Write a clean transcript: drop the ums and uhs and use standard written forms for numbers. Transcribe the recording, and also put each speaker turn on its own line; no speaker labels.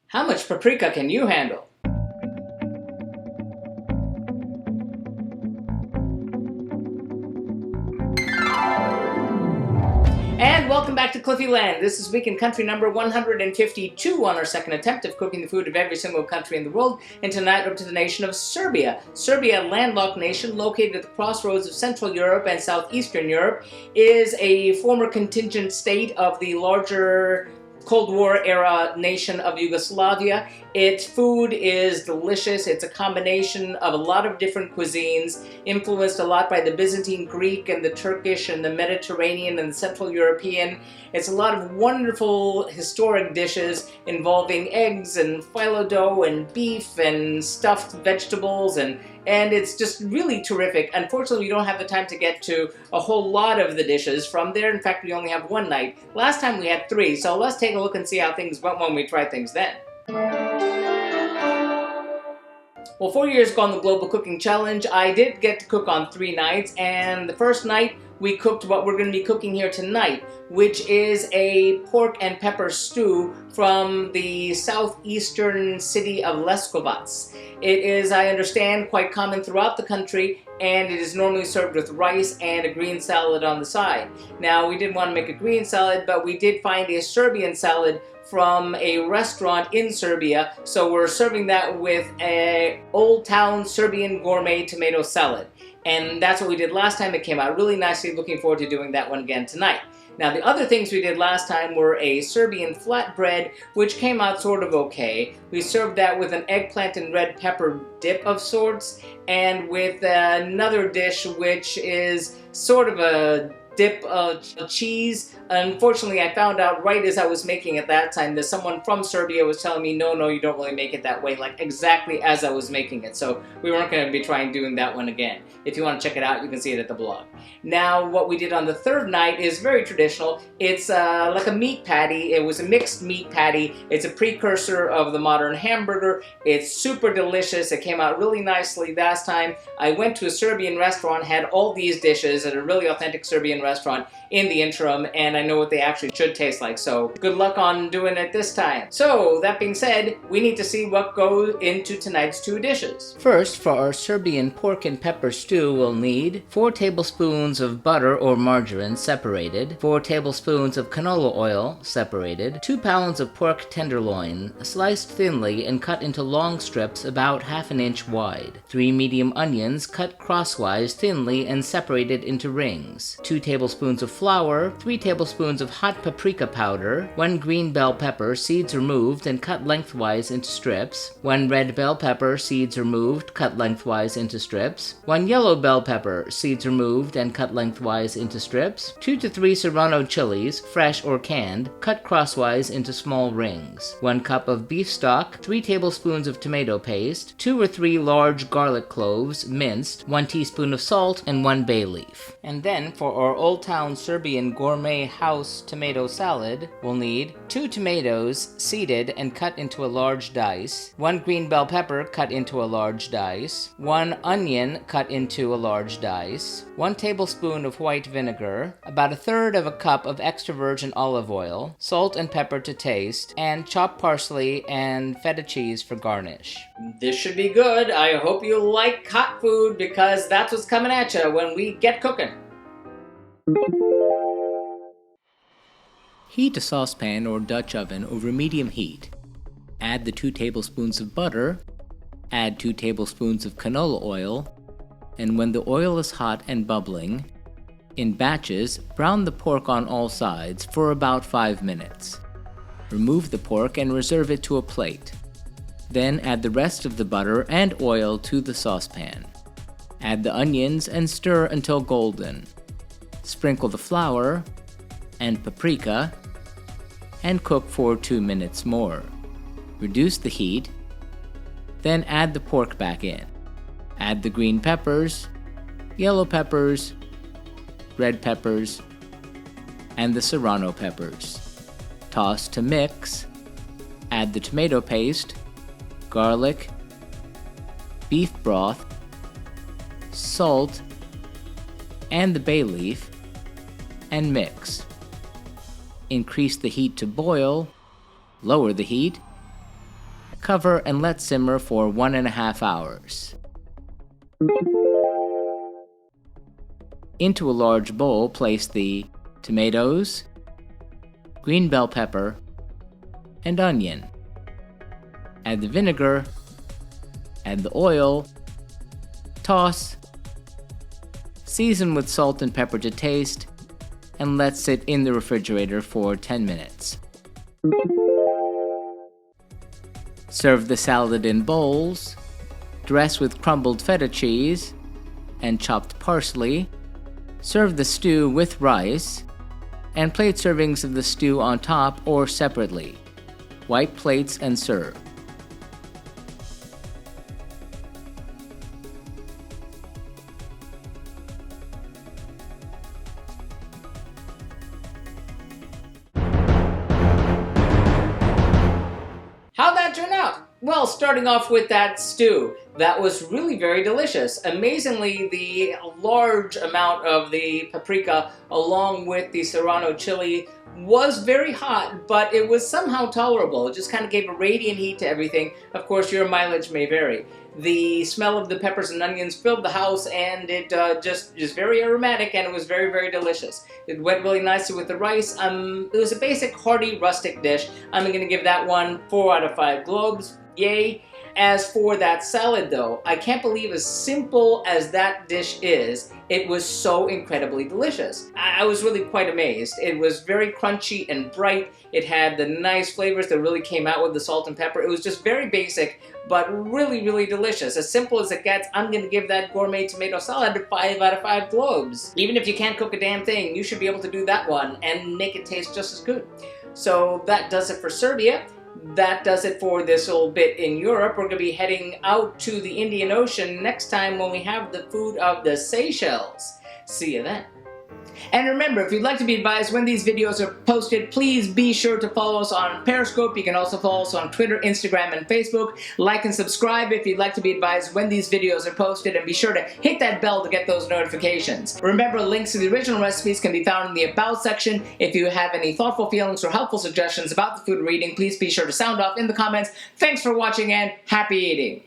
How much paprika can you handle? And welcome back to Cliffieland. This is week in country number 152 on our second attempt of cooking the food of every single country in the world. And tonight we're up to the nation of Serbia. Serbia, a landlocked nation located at the crossroads of Central Europe and Southeastern Europe, is a former contingent state of the larger Cold War era nation of Yugoslavia. Its food is delicious. It's a combination of a lot of different cuisines, influenced a lot by the Byzantine Greek and the Turkish and the Mediterranean and the Central European. It's a lot of wonderful historic dishes involving eggs and phyllo dough and beef and stuffed vegetables, and it's just really terrific. Unfortunately, we don't have the time to get to a whole lot of the dishes from there. In fact, we only have one night. Last time we had 3, so let's take a look and see how things went when we tried things then. Well, 4 years ago on the Global Cooking Challenge, I did get to cook on 3 nights, and the first night we cooked what we're going to be cooking here tonight, which is a pork and pepper stew from the southeastern city of Leskovacka. It is, I understand, quite common throughout the country, and it is normally served with rice and a green salad on the side. Now, we didn't want to make a green salad, but we did find a Serbian salad from a restaurant in Serbia, so we're serving that with a Old Town Serbian gourmet tomato salad. And that's what we did last time. It came out really nicely. Looking forward to doing that one again tonight. Now, the other things we did last time were a Serbian flatbread, which came out sort of okay. We served that with an eggplant and red pepper dip of sorts, and with another dish which is sort of a dip of cheese. Unfortunately, I found out right as I was making it that time that someone from Serbia was telling me, no, you don't really make it that way, like exactly as I was making it. So we weren't going to be trying doing that one again. If you want to check it out, you can see it at the blog. Now, what we did on the third night is very traditional. It's like a meat patty. It was a mixed meat patty. It's a precursor of the modern hamburger. It's super delicious. It came out really nicely last time. I went to a Serbian restaurant, had all these dishes at a really authentic Serbian restaurant in the interim, and I know what they actually should taste like, so good luck on doing it this time. So, that being said, we need to see what goes into tonight's 2 dishes. First, for our Serbian pork and pepper stew, we'll need 4 tablespoons of butter or margarine separated, 4 tablespoons of canola oil separated, 2 pounds of pork tenderloin sliced thinly and cut into long strips about ½ inch wide, 3 medium onions cut crosswise thinly and separated into rings, 2 tablespoons of flour, 3 tablespoons of hot paprika powder, 1 green bell pepper, seeds removed and cut lengthwise into strips, 1 red bell pepper, seeds removed, cut lengthwise into strips, 1 yellow bell pepper, seeds removed and cut lengthwise into strips, 2 to 3 serrano chilies, fresh or canned, cut crosswise into small rings, 1 cup of beef stock, 3 tablespoons of tomato paste, 2 or 3 large garlic cloves, minced, 1 teaspoon of salt, and 1 bay leaf. And then, for our Old Town Serbian gourmet house tomato salad, we'll need 2 tomatoes seeded and cut into a large dice, 1 green bell pepper cut into a large dice, 1 onion cut into a large dice, 1 tablespoon of white vinegar, about 1/3 cup of extra virgin olive oil, salt and pepper to taste, and chopped parsley and feta cheese for garnish. This should be good. I hope you like hot food, because that's what's coming at you when we get cooking. Heat a saucepan or Dutch oven over medium heat. Add the 2 tablespoons of butter, add 2 tablespoons of canola oil, and when the oil is hot and bubbling, in batches, brown the pork on all sides for about 5 minutes. Remove the pork and reserve it to a plate. Then add the rest of the butter and oil to the saucepan. Add the onions and stir until golden. Sprinkle the flour and paprika and cook for 2 minutes more. Reduce the heat, then add the pork back in. Add the green peppers, yellow peppers, red peppers, and the serrano peppers. Toss to mix, add the tomato paste, garlic, beef broth, salt, and the bay leaf, and mix. Increase the heat to boil, lower the heat, Cover and let simmer for 1.5 hours. Into a large bowl, place the tomatoes, green bell pepper, and onion. Add the vinegar, add the oil, toss, season with salt and pepper to taste, and let sit in the refrigerator for 10 minutes. Serve the salad in bowls, dress with crumbled feta cheese and chopped parsley, serve the stew with rice, and plate servings of the stew on top or separately. Wipe plates and serve. How'd that turn out? Well, starting off with that stew, that was really very delicious. Amazingly, the large amount of the paprika along with the serrano chili was very hot, but it was somehow tolerable. It just kind of gave a radiant heat to everything. Of course, your mileage may vary. The smell of the peppers and onions filled the house, and it just very aromatic, and it was very, very delicious. It went really nicely with the rice. It was a basic, hearty, rustic dish. I'm going to give that one 4 out of 5 globes. Yay! As for that salad though, I can't believe as simple as that dish is, it was so incredibly delicious. I was really quite amazed. It was very crunchy and bright. It had the nice flavors that really came out with the salt and pepper. It was just very basic, but really, really delicious. As simple as it gets, I'm going to give that gourmet tomato salad 5 out of 5 globes. Even if you can't cook a damn thing, you should be able to do that one and make it taste just as good. So that does it for Serbia. That does it for this little bit in Europe. We're going to be heading out to the Indian Ocean next time when we have the food of the Seychelles. See you then. And remember, if you'd like to be advised when these videos are posted, please be sure to follow us on Periscope. You can also follow us on Twitter, Instagram, and Facebook. Like and subscribe if you'd like to be advised when these videos are posted, and be sure to hit that bell to get those notifications. Remember, links to the original recipes can be found in the About section. If you have any thoughtful feelings or helpful suggestions about the food we're eating, please be sure to sound off in the comments. Thanks for watching, and happy eating!